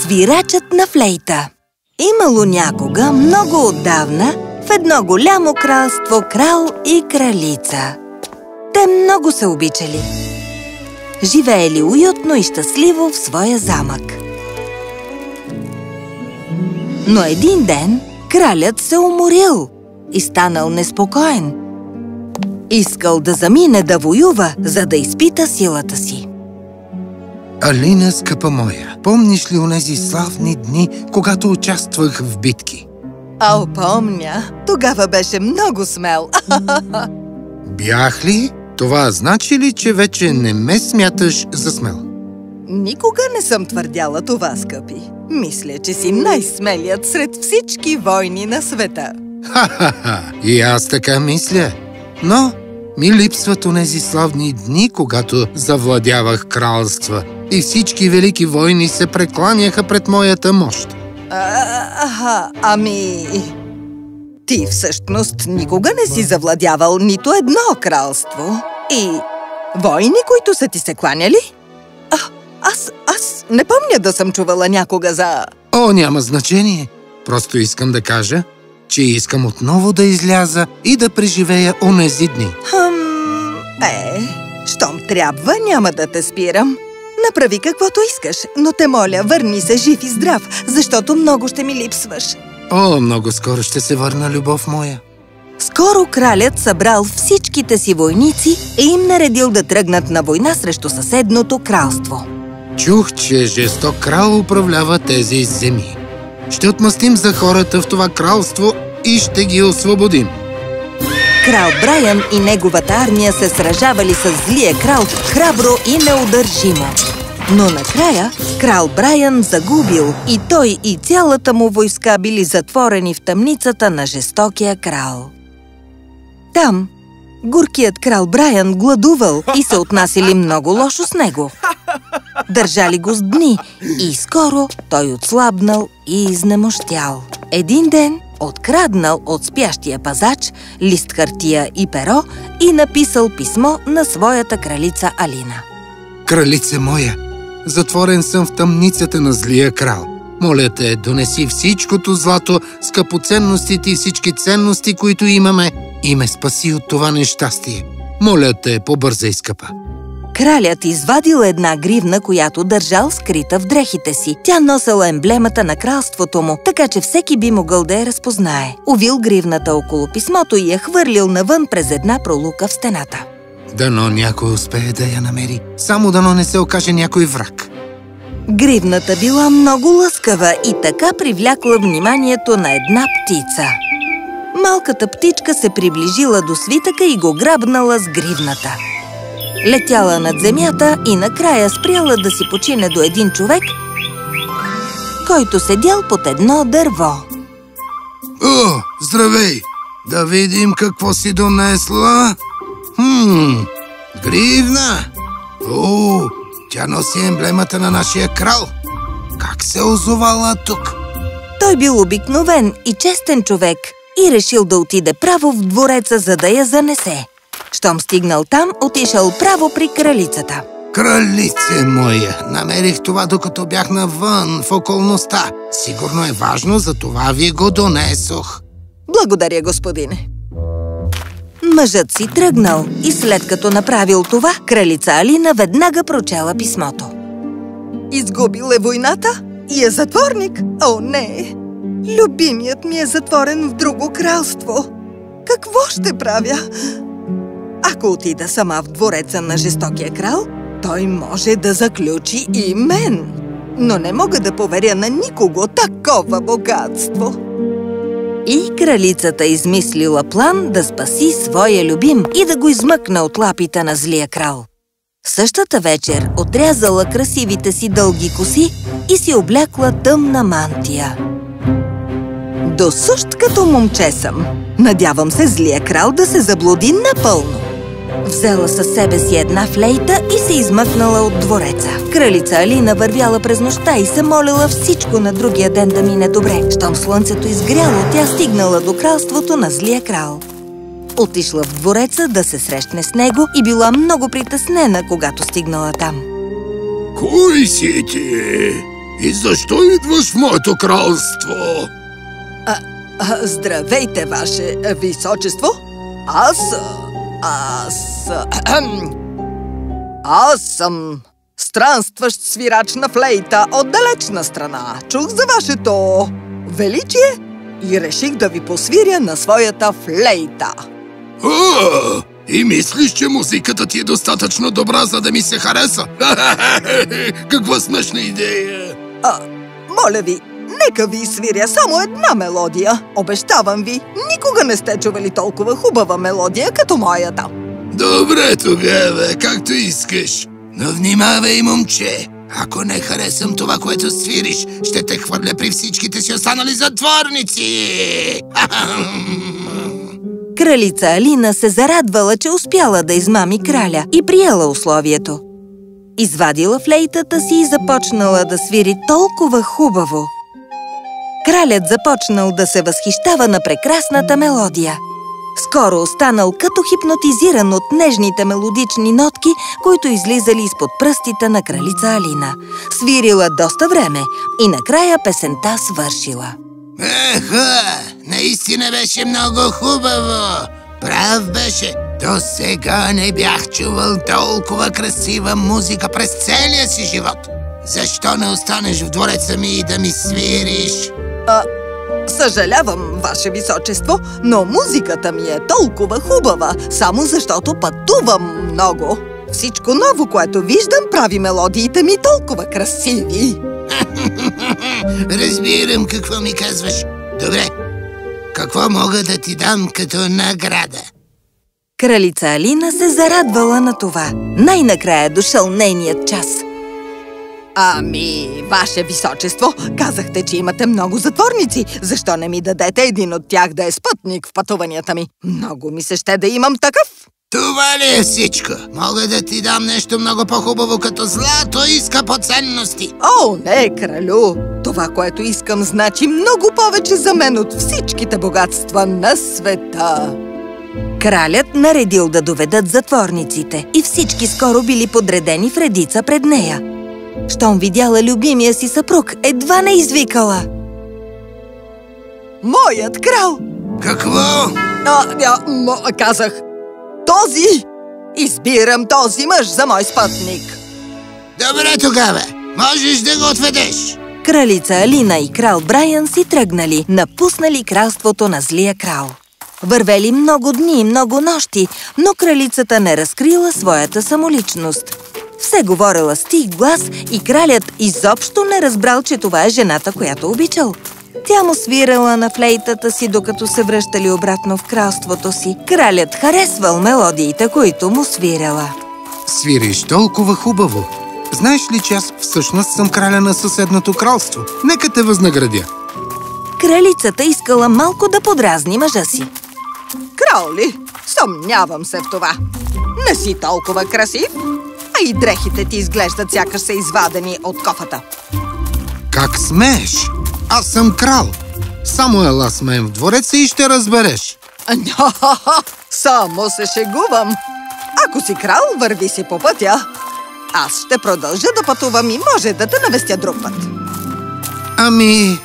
Свирачът на флейта. Имало някога, много отдавна, в едно голямо кралство крал и кралица. Те много се обичали. Живеели уютно и щастливо в своя замък. Но един ден кралят се уморил и станал неспокоен. Искал да замине да воюва, за да изпита силата си. Алина, скъпа моя, помниш ли онези славни дни, когато участвах в битки? О, помня. Тогава беше много смел. Бях ли? Това значи ли, че вече не ме смяташ за смел? Никога не съм твърдяла това, скъпи. Мисля, че си най-смелият сред всички войни на света. Ха-ха-ха! И аз така мисля. Но ми липсват онези славни дни, когато завладявах кралства и всички велики войни се прекланяха пред моята мощ. Ами... Ти всъщност никога не си завладявал нито едно кралство. И войни, които са ти се кланяли? Аз не помня да съм чувала някога за... О, няма значение. Просто искам да кажа, че искам отново да изляза и да преживея онези дни. Щом трябва, няма да те спирам. Направи каквото искаш, но те моля, върни се жив и здрав, защото много ще ми липсваш. О, много скоро ще се върна, любов моя. Скоро кралят събрал всичките си войници и им наредил да тръгнат на война срещу съседното кралство. Чух, че жесток крал управлява тези земи. Ще отмъстим за хората в това кралство и ще ги освободим. Крал Брайан и неговата армия се сражавали с злия крал храбро и неудържимо. Но накрая крал Брайан загубил и той и цялата му войска били затворени в тъмницата на жестокия крал. Там горкият крал Брайан гладувал и се отнасили много лошо с него. Държали го с дни и скоро той отслабнал и изнемощял. Един ден откраднал от спящия пазач лист хартия и перо и написал писмо на своята кралица Алина. Кралице моя, затворен съм в тъмницата на злия крал. Моля те, донеси всичкото злато, скъпоценностите и всички ценности, които имаме, и ме спаси от това нещастие. Моля те, побързай, скъпа. Кралят извадил една гривна, която държал скрита в дрехите си. Тя носела емблемата на кралството му, така че всеки би могъл да я разпознае. Увил гривната около писмото и я хвърлил навън през една пролука в стената. Дано някой успее да я намери. Само дано не се окаже някой враг. Гривната била много лъскава и така привлякла вниманието на една птица. Малката птичка се приближила до свитъка и го грабнала с гривната. Летяла над земята и накрая спряла да си почине до един човек, който седял под едно дърво. О, здравей! Да видим какво си донесла. Гривна! О, тя носи емблемата на нашия крал. Как се озовала тук? Той бил обикновен и честен човек и решил да отиде право в двореца, за да я занесе. Щом стигнал там, отишъл право при кралицата. Кралице моя, намерих това, докато бях навън в околността. Сигурно е важно, за това ви го донесох. Благодаря, господине. Мъжът си тръгнал и след като направил това, кралица Алина веднага прочела писмото. Изгубил е войната и е затворник? О, не! Любимият ми е затворен в друго кралство. Какво ще правя? Ако отида сама в двореца на жестокия крал, той може да заключи и мен. Но не мога да поверя на никого такова богатство. И кралицата измислила план да спаси своя любим и да го измъкне от лапите на злия крал. Същата вечер отрязала красивите си дълги коси и си облякла тъмна мантия. Досущ като момче съм. Надявам се злия крал да се заблуди напълно. Взела със себе си една флейта и се измъкнала от двореца. Кралица Алина вървяла през нощта и се молила всичко на другия ден да мине добре. Щом слънцето изгряло, тя стигнала до кралството на злия крал. Отишла в двореца да се срещне с него и била много притеснена, когато стигнала там. Кой си ти? И защо идваш в моето кралство? Здравейте, ваше височество! Аз съм странстващ свирач на флейта от далечна страна. Чух за вашето величие и реших да ви посвиря на своята флейта. И мислиш, че музиката ти е достатъчно добра, за да ми се хареса? Каква смешна идея! Моля ви, нека ви свиря само една мелодия. Обещавам ви, никога не сте чували толкова хубава мелодия като моята. Добре тогава, както искаш. Но внимавай, момче! Ако не харесам това, което свириш, ще те хвърля при всичките си останали затворници! Кралица Алина се зарадвала, че успяла да измами краля и приела условието. Извадила флейтата си и започнала да свири толкова хубаво. Кралят започнал да се възхищава на прекрасната мелодия. Скоро останал като хипнотизиран от нежните мелодични нотки, които излизали изпод пръстите на кралица Алина. Свирила доста време и накрая песента свършила. Наистина беше много хубаво. Прав беше. До сега не бях чувал толкова красива музика през целия си живот. Защо не останеш в двореца ми и да ми свириш? Съжалявам, ваше височество, но музиката ми е толкова хубава, само защото пътувам много. Всичко ново, което виждам, прави мелодиите ми толкова красиви. Разбирам какво ми казваш. Добре, какво мога да ти дам като награда? Кралица Алина се зарадвала на това. Най-накрая дошъл нейният час. Ваше височество, казахте, че имате много затворници. Защо не ми дадете един от тях да е спътник в пътуванията ми? Много ми се ще да имам такъв. Това ли е всичко? Мога да ти дам нещо много по-хубаво като злато и скъпоценности. Не, кралю! Това, което искам, значи много повече за мен от всичките богатства на света. Кралят наредил да доведат затворниците и всички скоро били подредени в редица пред нея. Щом видяла любимия си съпруг, едва не извикала: Моят крал! Какво? Казах: този! Избирам този мъж за мой спътник. Добре тогава, можеш да го отведеш. Кралица Алина и крал Брайан си тръгнали, напуснали кралството на злия крал. Вървели много дни и много нощи, но кралицата не разкрила своята самоличност. Все говорила с тих глас и кралят изобщо не разбрал, че това е жената, която обичал. Тя му свирала на флейтата си, докато се връщали обратно в кралството си. Кралят харесвал мелодиите, които му свирала. Свириш толкова хубаво. Знаеш ли, че аз всъщност съм краля на съседното кралство? Нека те възнаградя. Кралицата искала малко да подразни мъжа си. Крал ли? Съмнявам се в това. Не си толкова красив, а и дрехите ти изглеждат сякаш са извадени от кофата. Как смееш? Аз съм крал. Само ела с мен в двореца и ще разбереш. Само се шегувам. Ако си крал, върви си по пътя. Аз ще продължа да пътувам и може да те навестя друг път.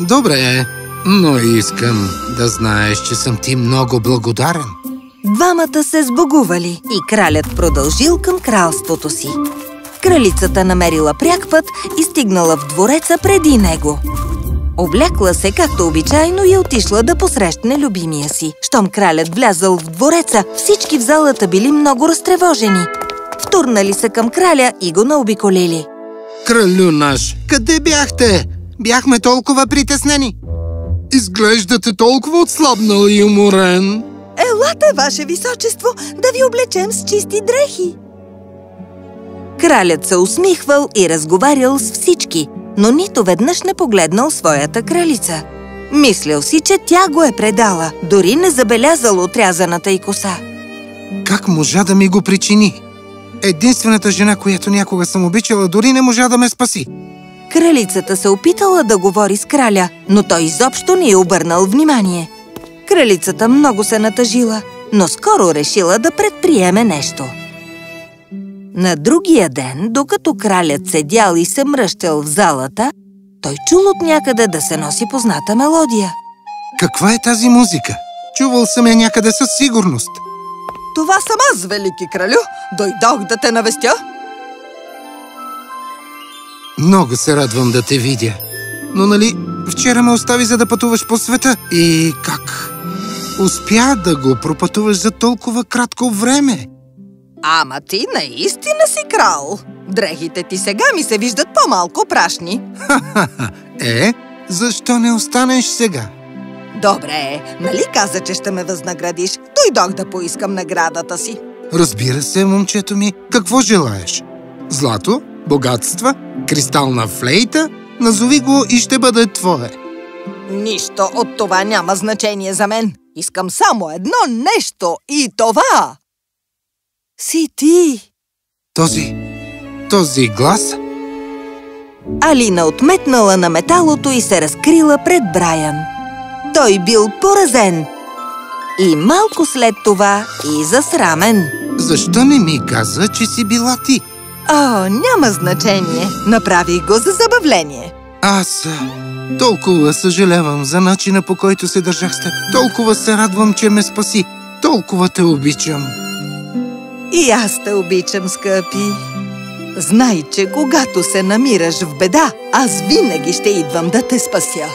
Добре, но искам да знаеш, че съм ти много благодарен. Двамата се сбогували и кралят продължил към кралството си. Кралицата намерила пряк път и стигнала в двореца преди него. Облякла се както обичайно и отишла да посрещне любимия си. Щом кралят влязъл в двореца, всички в залата били много разтревожени. Втурнали се към краля и го наобиколили. Кралю наш, къде бяхте? Бяхме толкова притеснени. Изглеждате толкова отслабнал и уморен. Елате, ваше височество, да ви облечем с чисти дрехи. Кралят се усмихвал и разговарял с всички, но нито веднъж не погледнал своята кралица. Мислял си, че тя го е предала, дори не забелязал отрязаната й коса. Как можа да ми го причини? Единствената жена, която някога съм обичала, дори не можа да ме спаси. Кралицата се опитала да говори с краля, но той изобщо не й обърнал внимание. Кралицата много се натъжила, но скоро решила да предприеме нещо. На другия ден, докато кралят седял и се мръщал в залата, Той чул от някъде да се носи позната мелодия. Каква е тази музика? Чувал съм я някъде със сигурност. Това съм аз, велики кралю. Дойдох да те навестя. Много се радвам да те видя. Но нали вчера ме остави, за да пътуваш по света? И как? Успя да го пропътуваш за толкова кратко време? Ама ти наистина си крал. Дрехите ти сега ми се виждат по-малко прашни. Защо не останеш сега? Добре, нали каза, че ще ме възнаградиш? Дойдох да поискам наградата си. Разбира се, момчето ми. Какво желаеш? Злато? Богатства? Кристална флейта? Назови го и ще бъде твое. Нищо от това няма значение за мен. Искам само едно нещо и това си ти. Този глас? Алина отметнала на металото и се разкрила пред Брайан. Той бил поразен и малко след това и засрамен. Защо не ми каза, че си била ти? Няма значение. Направих го за забавление. Аз толкова съжалявам за начина, по който се държах с теб. Толкова се радвам, че ме спаси. Толкова те обичам. И аз те обичам, скъпи. Знай, че когато се намираш в беда, аз винаги ще идвам да те спася.